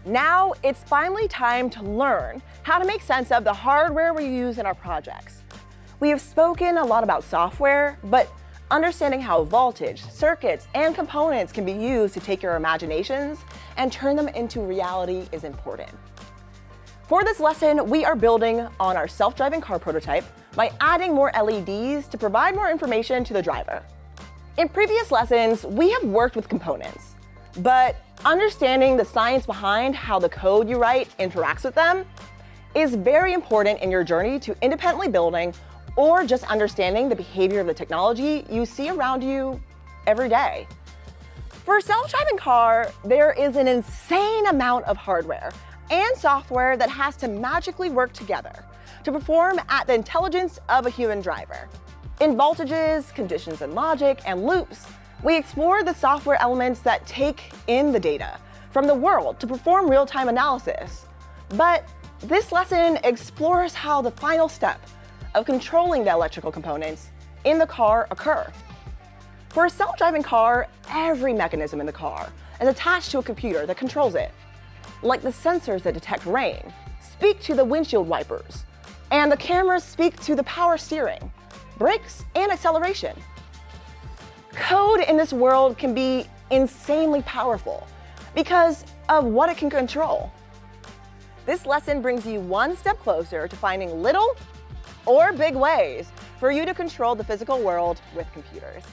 Now it's finally time to learn how to make sense of the hardware we use in our projects. We have spoken a lot about software, but understanding how voltage, circuits, and components can be used to take your imaginations and turn them into reality is important. For this lesson, we are building on our self-driving car prototype by adding more LEDs to provide more information to the driver. In previous lessons, we have worked with components, but understanding the science behind how the code you write interacts with them is very important in your journey to independently building or just understanding the behavior of the technology you see around you every day. For a self-driving car, there is an insane amount of hardware and software that has to magically work together to perform at the intelligence of a human driver. In voltages, conditions and logic, and loops, we explore the software elements that take in the data from the world to perform real-time analysis. But this lesson explores how the final step of controlling the electrical components in the car occur. For a self-driving car, every mechanism in the car is attached to a computer that controls it, like the sensors that detect rain, speak to the windshield wipers, and the cameras speak to the power steering, brakes, and acceleration. Code in this world can be insanely powerful because of what it can control. This lesson brings you one step closer to finding little or big ways for you to control the physical world with computers.